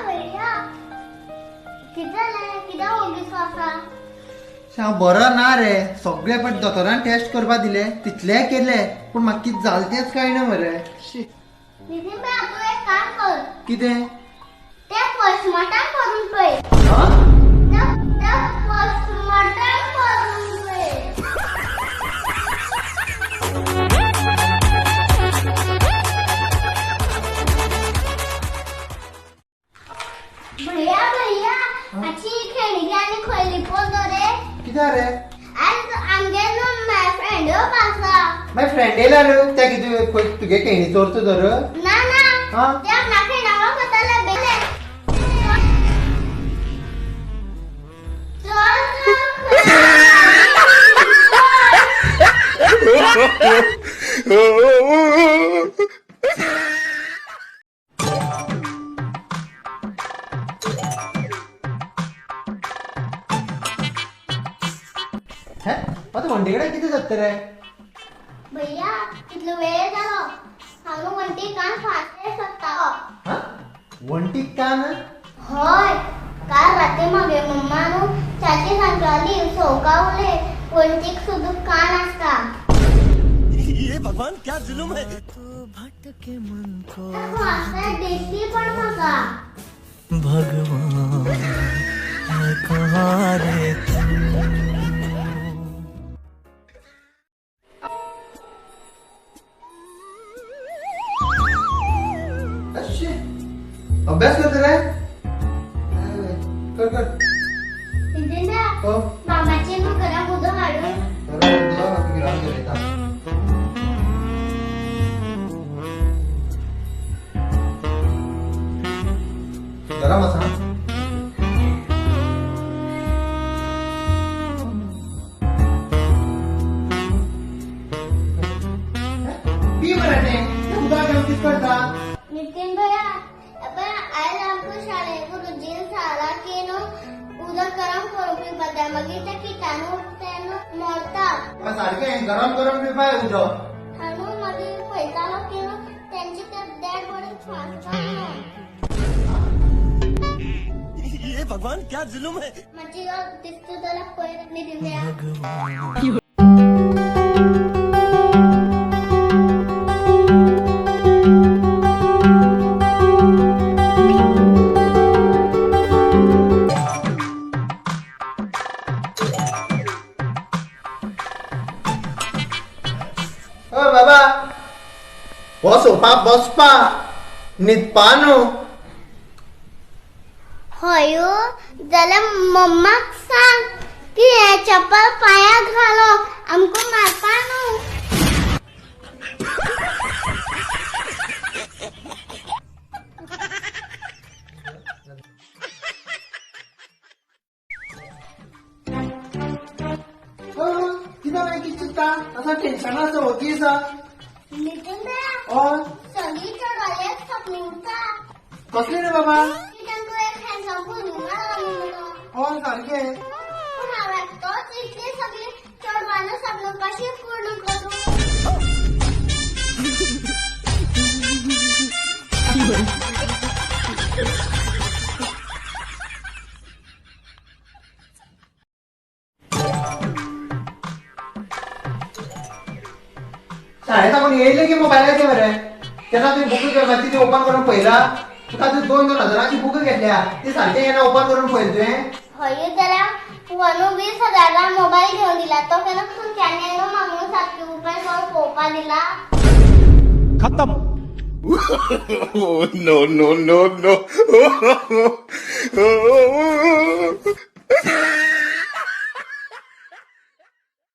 भैया किती होगीस वासा सांग बरं ना रे सगळे पण दोतोरान टेस्ट करपा दिले तितले केले पण म्हाका कितें जालें तेच कळना मरे नितीन भाई तू एक काम कर कितें ते पोस्टमॉर्टम करून पळय ते पोस्टमॉर्टम करून पळय भैया भैया अच्छी खेळणी आणि खोली पोदो रे कितें रे आज आमगे नो माय फ्रेंड पासा माय फ्रेंड येयला रे त्या कितें तुगे केणी चोरतो तर ना ना ते आपला खेळणा कोताला बेले आता वंटीकडे किती जात रे भैया कितलो वेळ जालो हांव वंटी कान फाटे सकता वंटी कान होय काल रात्री मगे मम्मा नु चाची सांगताली सोकावले वंटीक सुद्धा कान आसता ये भगवान क्या जुलुम है तो भटके मन को वास्ता देसी पण म्हाका भगवान है कहाँ रे अभ्यास करते रे कर कर इंदिरा हो मामाचे नु करा मुदो हाडू गरम असा पी मराठे उदा घेऊन किस करता नितीन भैया अपन आज हमको शाळे गुरुजी साला के नो उदा गरम करू की बदा मगे ते कीटाणू तेनो मरता सारखे गरम गरम पी पाय उदो हाणू मगे पैसा लो के नो त्यांची ते डेड बॉडी फास्ट ये भगवान क्या जुलुम है म्हणजे दिसतो त्याला पैर नितीन भैया बाबा बसोपा बसपा न्हिदपा न्हू होयो जाल्यार मम्माक सांग की हे चप्पल पायाक घालो आमको मारपा न्हू कितें मागीर कितें चिंतता असा टेन्शन आसा होतीस नितीन भैया हय सगळी चढवाले सपनी उठता कसली रे बाबा की तांकां एक हँडसम भरून मारला म्हणून हय सारकें पूण हांवें तोच इतली सगळी चढवानो सपन कशी पूर्ण करूं शाळेत आपण येयले की मोबायलाचे मरे तेन्ना तुवें बुक करपाची ती ओपन करून पळयला तुका ती 2,000ची बुक घेतल्या ती सारकें येना ओपन करून पळयला तुवें होय जाल्यार वनू 20,000 मोबाईल घेवन दिला तो केन्ना तुमच्यानी मागून 7 रुपये करून पळोवपा दिला खत्म no.